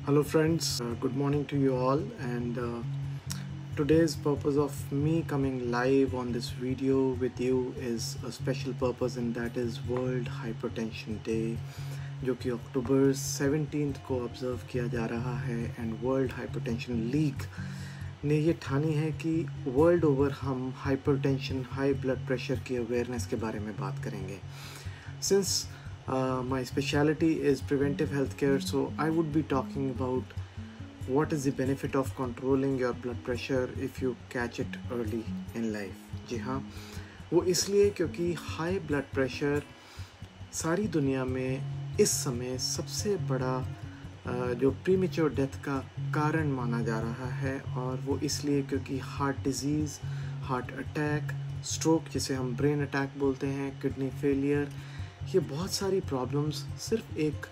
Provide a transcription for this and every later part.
Hello, friends. Good morning to you all. And today's purpose of me coming live on this video with you is a special purpose, and that is World Hypertension Day, जो कि अक्टूबर 17 को observe किया जा रहा है। And world hypertension league ने ये ठानी है कि वर्ल्ड ओवर हम हाइपरटेंशन, हाई ब्लड प्रेशर की अवेयरनेस के बारे में बात करेंगे। Since my specialty is preventive healthcare, so I would be talking about what is the benefit of controlling your blood pressure if you catch it early in life। जी हाँ, वो इसलिए क्योंकि हाई ब्लड प्रेशर सारी दुनिया में इस समय सबसे बड़ा जो प्रीमेच्योर डेथ का कारण माना जा रहा है, और वो इसलिए क्योंकि heart disease, heart attack, stroke जिसे हम ब्रेन अटैक बोलते हैं, किडनी फेलियर, ये बहुत सारी प्रॉब्लम्स सिर्फ एक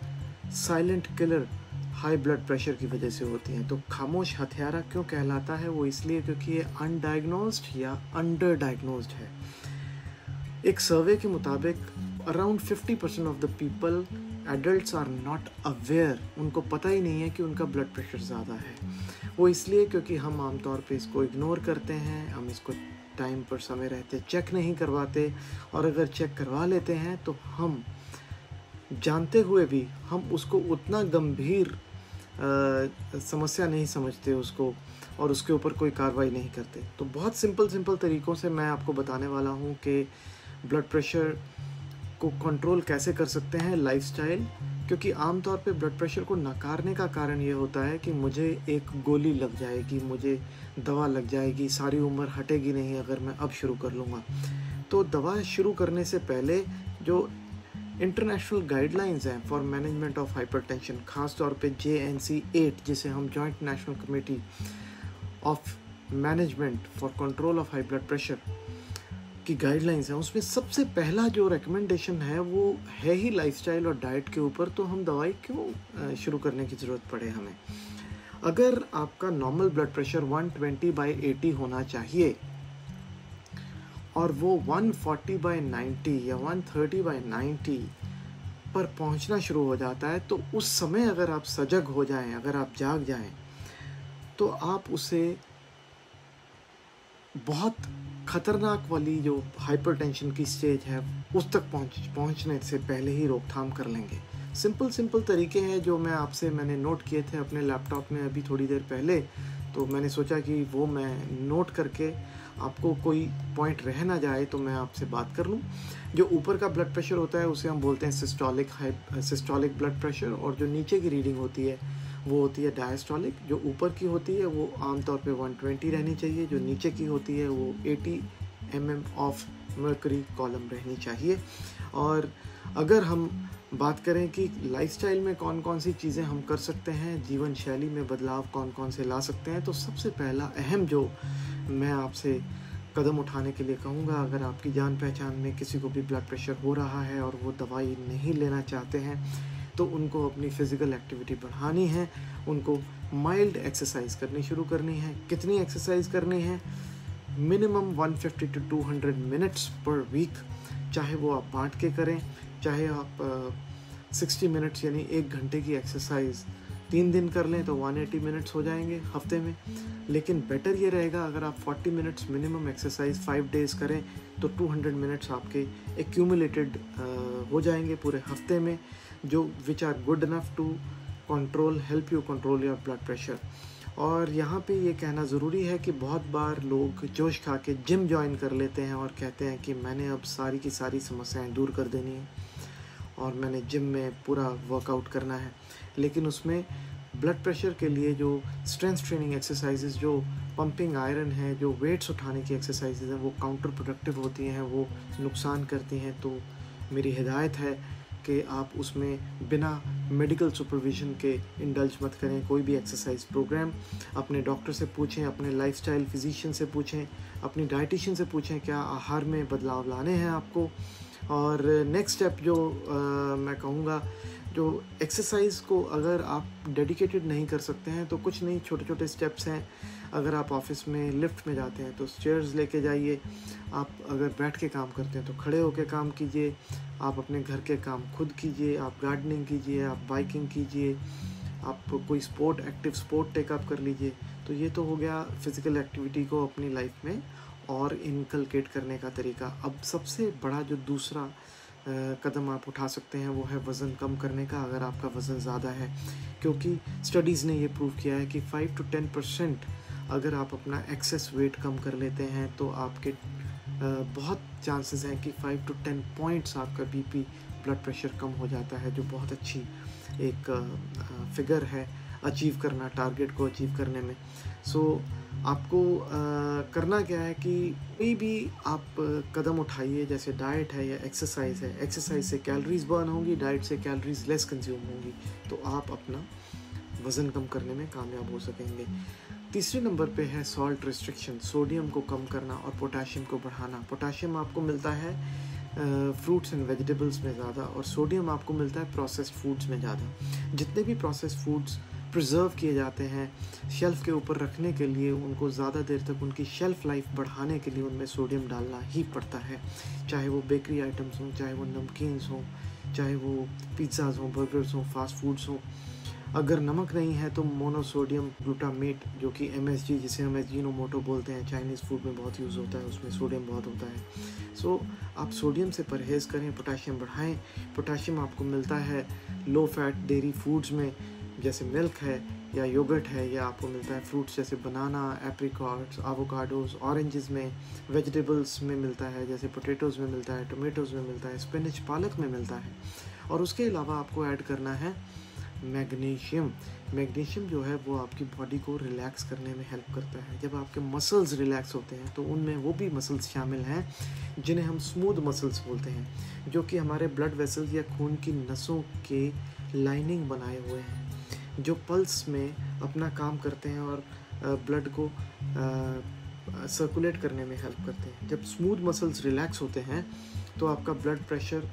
silent killer high blood pressure की वजह से होती हैं। तो खामोश हत्यारा क्यों कहलाता है? वो इसलिए क्योंकि ये अनडायग्नोज्ड या अंडर डायग्नोज्ड है। एक सर्वे के मुताबिक around 50% of the people, adults, are not aware, उनको पता ही नहीं है कि उनका ब्लड प्रेशर ज़्यादा है। वो इसलिए क्योंकि हम आमतौर पे इसको इग्नोर करते हैं, हम इसको टाइम पर समय रहते चेक नहीं करवाते, और अगर चेक करवा लेते हैं तो हम जानते हुए भी हम उसको उतना गंभीर समस्या नहीं समझते उसको, और उसके ऊपर कोई कार्रवाई नहीं करते। तो बहुत सिंपल तरीक़ों से मैं आपको बताने वाला हूँ कि ब्लड प्रेशर को कंट्रोल कैसे कर सकते हैं। लाइफस्टाइल, क्योंकि आमतौर पे ब्लड प्रेशर को नकारने का कारण ये होता है कि मुझे एक गोली लग जाएगी, मुझे दवा लग जाएगी, सारी उम्र हटेगी नहीं अगर मैं अब शुरू कर लूँगा। तो दवा शुरू करने से पहले जो इंटरनेशनल गाइडलाइंस हैं फॉर मैनेजमेंट ऑफ हाइपरटेंशन, ख़ास तौर पे JNC 8, जिसे हम joint national committee of management for control of high blood pressure की गाइडलाइंस हैं, उसमें सबसे पहला जो रिकमेंडेशन है वो है ही लाइफस्टाइल और डाइट के ऊपर। तो हम दवाई क्यों शुरू करने की ज़रूरत पड़े हमें? अगर आपका नॉर्मल ब्लड प्रेशर 120/80 होना चाहिए और वो 140/90 या 130/90 पर पहुंचना शुरू हो जाता है, तो उस समय अगर आप सजग हो जाएं, अगर आप जाग जाएं, तो आप उसे बहुत ख़तरनाक वाली जो हाइपरटेंशन की स्टेज है उस तक पहुंचने से पहले ही रोकथाम कर लेंगे। सिंपल तरीके हैं जो मैंने नोट किए थे अपने लैपटॉप में अभी थोड़ी देर पहले, तो मैंने सोचा कि वो मैं नोट करके आपको कोई पॉइंट रह ना जाए तो मैं आपसे बात कर लूं। जो ऊपर का ब्लड प्रेशर होता है उसे हम बोलते हैं सिस्टोलिक ब्लड प्रेशर, और जो नीचे की रीडिंग होती है वो होती है डायस्टोलिक। जो ऊपर की होती है वो आमतौर पे 120 रहनी चाहिए, जो नीचे की होती है वो 80 mm ऑफ मर्करी कॉलम रहनी चाहिए। और अगर हम बात करें कि लाइफस्टाइल में कौन कौन सी चीज़ें हम कर सकते हैं, जीवन शैली में बदलाव कौन कौन से ला सकते हैं, तो सबसे पहला अहम जो मैं आपसे कदम उठाने के लिए कहूँगा, अगर आपकी जान पहचान में किसी को भी ब्लड प्रेशर हो रहा है और वो दवाई नहीं लेना चाहते हैं, तो उनको अपनी फ़िज़िकल एक्टिविटी बढ़ानी है, उनको माइल्ड एक्सरसाइज करनी शुरू करनी है। कितनी एक्सरसाइज करनी है? Minimum 150 to 200 minutes per week, चाहे वो आप बांट के करें, चाहे आप 60 मिनट्स यानी 1 घंटे की एक्सरसाइज 3 दिन कर लें तो 180 मिनट्स हो जाएंगे हफ्ते में। लेकिन बेटर ये रहेगा अगर आप 40 मिनट्स मिनिमम एक्सरसाइज 5 डेज़ करें तो 200 मिनट्स आपके एक्यूमुलेटेड हो जाएंगे पूरे हफ्ते में, जो which are good enough to help you control your blood pressure. और यहाँ पे ये कहना ज़रूरी है कि बहुत बार लोग जोश खा के जिम ज्वाइन कर लेते हैं और कहते हैं कि मैंने अब सारी की सारी समस्याएं दूर कर देनी है और मैंने जिम में पूरा वर्कआउट करना है। लेकिन उसमें ब्लड प्रेशर के लिए जो स्ट्रेंथ ट्रेनिंग एक्सरसाइजेज, जो पंपिंग आयरन है, जो वेट्स उठाने की एक्सरसाइजेज हैं, वो काउंटर प्रोडक्टिव होती हैं, वो नुकसान करती हैं। तो मेरी हिदायत है कि आप उसमें बिना मेडिकल सुपरविज़न के इंडल्ज मत करें। कोई भी एक्सरसाइज प्रोग्राम अपने डॉक्टर से पूछें, अपने लाइफस्टाइल फिजिशियन से पूछें, अपनी डाइटिशियन से पूछें क्या आहार में बदलाव लाने हैं आपको। और नेक्स्ट स्टेप जो मैं कहूँगा, जो एक्सरसाइज को अगर आप डेडिकेटेड नहीं कर सकते हैं तो कुछ नहीं, छोटे छोटे स्टेप्स हैं। अगर आप ऑफिस में लिफ्ट में जाते हैं तो स्टेयर्स लेके जाइए, आप अगर बैठ के काम करते हैं तो खड़े होकर काम कीजिए, आप अपने घर के काम खुद कीजिए, आप गार्डनिंग कीजिए, आप बाइकिंग कीजिए, आप कोई एक्टिव स्पोर्ट टेकअप कर लीजिए। तो ये तो हो गया फिज़िकल एक्टिविटी को अपनी लाइफ में और इनकलकेट करने का तरीका। अब सबसे बड़ा जो दूसरा कदम आप उठा सकते हैं वो है वज़न कम करने का, अगर आपका वज़न ज़्यादा है, क्योंकि स्टडीज़ ने ये प्रूव किया है कि 5 to 10% अगर आप अपना एक्सेस वेट कम कर लेते हैं तो आपके बहुत चांसेस हैं कि 5 to 10 पॉइंट्स आपका बीपी ब्लड प्रेशर कम हो जाता है, जो बहुत अच्छी एक फिगर है अचीव करना, टारगेट को अचीव करने में। सो आपको करना क्या है कि कोई भी आप कदम उठाइए, जैसे डाइट है या एक्सरसाइज है। एक्सरसाइज से कैलोरीज बर्न होंगी, डाइट से कैलोरीज लेस कंज्यूम होंगी, तो आप अपना वज़न कम करने में कामयाब हो सकेंगे। तीसरे नंबर पे है सॉल्ट रिस्ट्रिक्शन, सोडियम को कम करना और पोटाशियम को बढ़ाना। पोटाशियम आपको मिलता है फ्रूट्स एंड वेजिटेबल्स में ज़्यादा, और सोडियम आपको मिलता है प्रोसेस्ड फूड्स में ज़्यादा। जितने भी प्रोसेस्ड फूड्स प्रिजर्व किए जाते हैं शेल्फ़ के ऊपर रखने के लिए, उनको ज़्यादा देर तक उनकी शेल्फ़ लाइफ बढ़ाने के लिए उनमें सोडियम डालना ही पड़ता है, चाहे वो बेकरी आइटम्स हों, चाहे वो नमकीन्स हों, चाहे वो पिज़्ज़ाज़ हों, बर्गर्स हों, फास्ट फूड्स हों। अगर नमक नहीं है तो मोनोसोडियम ग्लूटामेट, जो कि MSG, जिसे हम अजीनोमोटो बोलते हैं, चाइनीज़ फूड में बहुत यूज़ होता है, उसमें सोडियम बहुत होता है। सो आप सोडियम से परहेज़ करें, पोटाशियम बढ़ाएं। पोटाशियम आपको मिलता है लो फैट डेयरी फूड्स में, जैसे मिल्क है या योगर्ट है, या आपको मिलता है फ्रूट्स जैसे बनाना, एप्रिकॉट्स, एवोकाडोज, ऑरेंजेस में, वेजिटेबल्स में मिलता है, जैसे पोटैटोज़ में मिलता है, टोमेटोज़ में मिलता है, स्पिनच, पालक में मिलता है। और उसके अलावा आपको ऐड करना है मैग्नीशियम। मैग्नीशियम जो है वो आपकी बॉडी को रिलैक्स करने में हेल्प करता है। जब आपके मसल्स रिलैक्स होते हैं तो उनमें वो भी मसल्स शामिल हैं जिन्हें हम स्मूथ मसल्स बोलते हैं, जो कि हमारे ब्लड वेसल्स या खून की नसों के लाइनिंग बनाए हुए हैं, जो पल्स में अपना काम करते हैं और ब्लड को सर्कुलेट करने में हेल्प करते हैं। जब स्मूथ मसल्स रिलैक्स होते हैं तो आपका ब्लड प्रेशर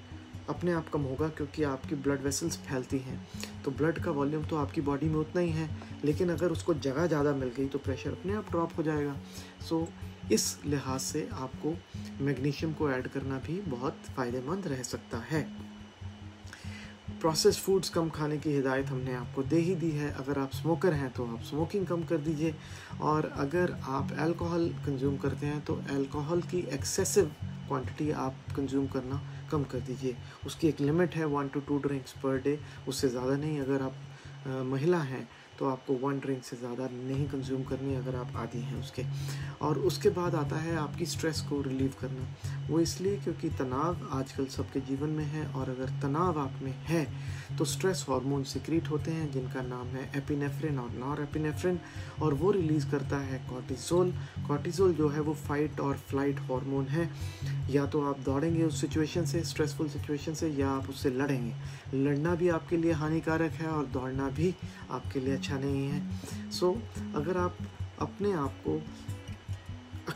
अपने आप कम होगा, क्योंकि आपकी ब्लड वेसल्स फैलती हैं, तो ब्लड का वॉल्यूम तो आपकी बॉडी में उतना ही है, लेकिन अगर उसको जगह ज़्यादा मिल गई तो प्रेशर अपने आप ड्रॉप हो जाएगा। सो इस लिहाज से आपको मैग्नीशियम को ऐड करना भी बहुत फ़ायदेमंद रह सकता है। प्रोसेस्ड फूड्स कम खाने की हिदायत हमने आपको दे ही दी है। अगर आप स्मोकर हैं तो आप स्मोकिंग कम कर दीजिए, और अगर आप अल्कोहल कंज्यूम करते हैं तो अल्कोहल की एक्सेसिव क्वांटिटी आप कंज्यूम करना कम कर दीजिए। उसकी एक लिमिट है 1 to 2 ड्रिंक्स पर डे, उससे ज़्यादा नहीं। अगर आप महिला हैं तो आपको 1 ड्रिंक से ज़्यादा नहीं कंज्यूम करनी अगर आप आदी हैं उसके। और उसके बाद आता है आपकी स्ट्रेस को रिलीव करना। वो इसलिए क्योंकि तनाव आजकल सबके जीवन में है, और अगर तनाव आप में है तो स्ट्रेस हार्मोन सिक्रीट होते हैं जिनका नाम है एपिनेफ्रिन और नॉरएपिनेफ्रिन, और वो रिलीज़ करता है कॉर्टिसोल। कॉर्टिसोल जो है वो फाइट और फ्लाइट हार्मोन है। या तो आप दौड़ेंगे उस सिचुएशन से, स्ट्रेसफुल सिचुएशन से, या आप उससे लड़ेंगे। लड़ना भी आपके लिए हानिकारक है और दौड़ना भी आपके लिए अच्छा नहीं है। सो अगर आप अपने आप को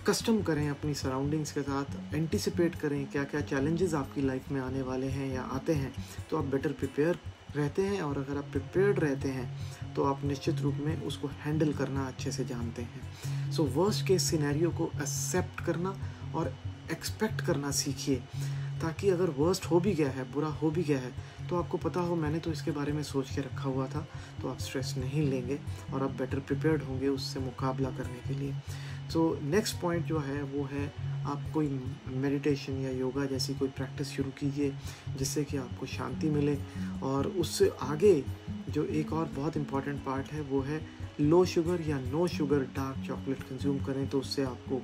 कस्टम करें अपनी सराउंडिंग्स के साथ, एंटिसिपेट करें क्या क्या चैलेंजेस आपकी लाइफ में आने वाले हैं या आते हैं, तो आप बेटर प्रिपेयर रहते हैं। और अगर आप प्रिपेयर्ड रहते हैं तो आप निश्चित रूप में उसको हैंडल करना अच्छे से जानते हैं। सो वर्स्ट केस सिनेरियो को एक्सेप्ट करना और एक्सपेक्ट करना सीखिए, ताकि अगर वर्स्ट हो भी गया है, बुरा हो भी गया है, तो आपको पता हो मैंने तो इसके बारे में सोच के रखा हुआ था, तो आप स्ट्रेस नहीं लेंगे और आप बेटर प्रिपेयर्ड होंगे उससे मुकाबला करने के लिए। सो नेक्स्ट पॉइंट जो है वो है, आप कोई मेडिटेशन या योगा जैसी कोई प्रैक्टिस शुरू कीजिए जिससे कि आपको शांति मिले। और उससे आगे जो एक और बहुत इम्पॉर्टेंट पार्ट है वो है लो शुगर या no sugar dark chocolate consume करें, तो उससे आपको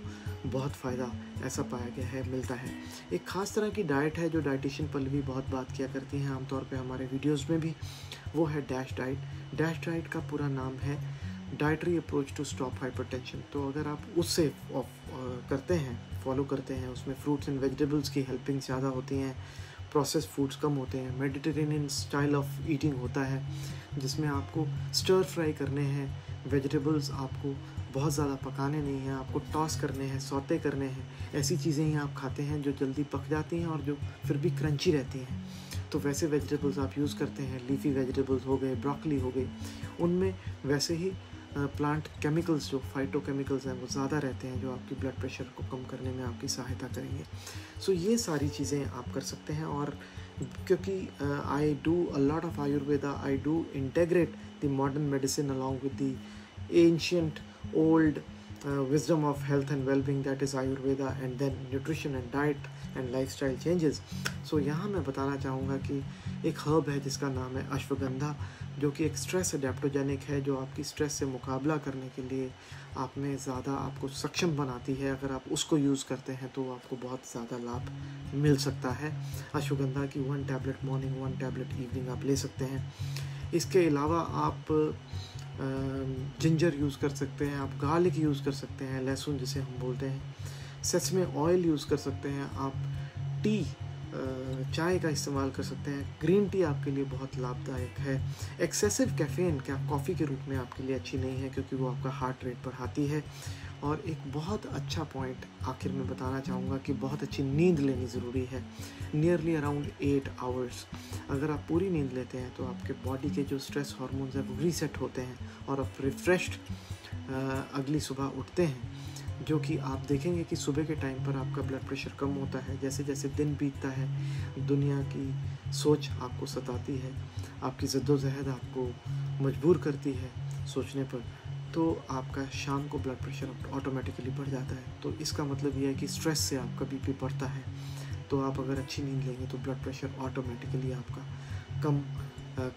बहुत फ़ायदा ऐसा पाया गया है मिलता है। एक ख़ास तरह की डाइट है जो डाइटिशियन पल्लवी बहुत बात किया करती हैं आमतौर पे हमारे वीडियोस में भी, वो है डैश डाइट। डैश डाइट का पूरा नाम है dietary approach to stop hypertension. तो अगर आप उससे करते हैं, फॉलो करते हैं, उसमें फ्रूट्स एंड वेजिटेबल्स की हेल्पिंग ज़्यादा होती हैं, प्रोसेस्ड फूड्स कम होते हैं, मेडिटेरेनियन स्टाइल ऑफ ईटिंग होता है जिसमें आपको स्टर फ्राई करने हैं, वेजिटेबल्स आपको बहुत ज़्यादा पकाने नहीं हैं, आपको टॉस करने हैं, सौते करने हैं, ऐसी चीज़ें ही आप खाते हैं जो जल्दी पक जाती हैं और जो फिर भी क्रंची रहती हैं। तो वैसे वेजिटेबल्स आप यूज़ करते हैं, लीफी वेजिटेबल्स हो गए, ब्रोकली हो गई, उनमें वैसे ही प्लांट केमिकल्स जो फाइटोकेमिकल्स हैं वो ज़्यादा रहते हैं जो आपकी ब्लड प्रेशर को कम करने में आपकी सहायता करेंगे। सो ये सारी चीज़ें आप कर सकते हैं। और क्योंकि I do a lot of Ayurveda, I do integrate the modern medicine along with the ancient old wisdom of health and well-being, that is Ayurveda, and then nutrition and diet and lifestyle changes. So यहाँ मैं बताना चाहूँगा कि एक herb है जिसका नाम है अश्वगंधा, जो कि एक स्ट्रेस एडेप्टोजेनिक है, जो आपकी स्ट्रेस से मुकाबला करने के लिए आप में ज़्यादा आपको सक्षम बनाती है। अगर आप उसको यूज़ करते हैं तो आपको बहुत ज़्यादा लाभ मिल सकता है। अश्वगंधा की 1 टैबलेट मॉर्निंग, 1 टैबलेट इवनिंग आप ले सकते हैं। इसके अलावा आप जिंजर यूज़ कर सकते हैं, आप गार्लिक यूज़ कर सकते हैं, लहसुन जिसे हम बोलते हैं, सेसमे ऑयल यूज़ कर सकते हैं, आप टी चाय का इस्तेमाल कर सकते हैं। ग्रीन टी आपके लिए बहुत लाभदायक है। एक्सेसिव कैफ़ीन क्या कॉफ़ी के रूप में आपके लिए अच्छी नहीं है, क्योंकि वो आपका हार्ट रेट बढ़ाती है। और एक बहुत अच्छा पॉइंट आखिर में बताना चाहूँगा कि बहुत अच्छी नींद लेनी ज़रूरी है, नियरली अराउंड 8 आवर्स। अगर आप पूरी नींद लेते हैं तो आपके बॉडी के जो स्ट्रेस हार्मोन्स हैं वो रीसेट होते हैं और आप रिफ्रेश्ड अगली सुबह उठते हैं, जो कि आप देखेंगे कि सुबह के टाइम पर आपका ब्लड प्रेशर कम होता है। जैसे जैसे दिन बीतता है, दुनिया की सोच आपको सताती है, आपकी जद्दोजहद आपको मजबूर करती है सोचने पर, तो आपका शाम को ब्लड प्रेशर ऑटोमेटिकली बढ़ जाता है। तो इसका मतलब ये है कि स्ट्रेस से आपका बीपी बढ़ता है। तो आप अगर अच्छी नींद लेंगे तो ब्लड प्रेशर ऑटोमेटिकली आपका कम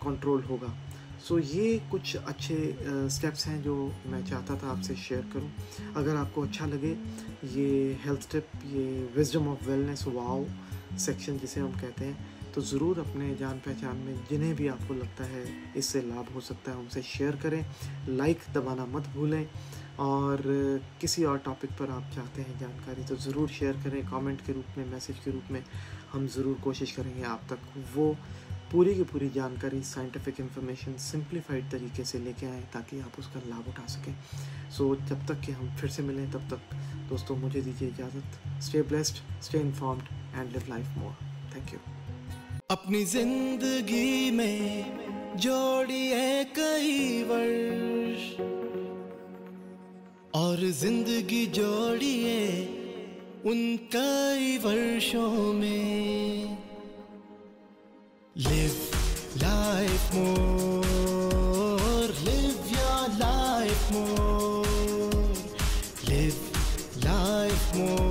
कंट्रोल होगा। सो ये कुछ अच्छे स्टेप्स हैं जो मैं चाहता था आपसे शेयर करूं। अगर आपको अच्छा लगे ये हेल्थ टिप, ये wisdom of wellness wow section जिसे हम कहते हैं, तो ज़रूर अपने जान पहचान में जिन्हें भी आपको लगता है इससे लाभ हो सकता है उनसे शेयर करें। लाइक दबाना मत भूलें, और किसी और टॉपिक पर आप चाहते हैं जानकारी तो ज़रूर शेयर करें कमेंट के रूप में, मैसेज के रूप में। हम ज़रूर कोशिश करेंगे आप तक वो पूरी की पूरी जानकारी, साइंटिफिक इन्फॉर्मेशन सिंप्लीफाइड तरीके से लेके आएँ ताकि आप उसका लाभ उठा सकें। सो जब तक कि हम फिर से मिलें तब तक दोस्तों मुझे दीजिए इजाज़त। Stay blessed, stay informed and live life more. Thank you. अपनी जिंदगी में जोड़िए कई वर्ष और जिंदगी जोड़िए उन कई वर्षों में। Live life more, live your life more, live life more.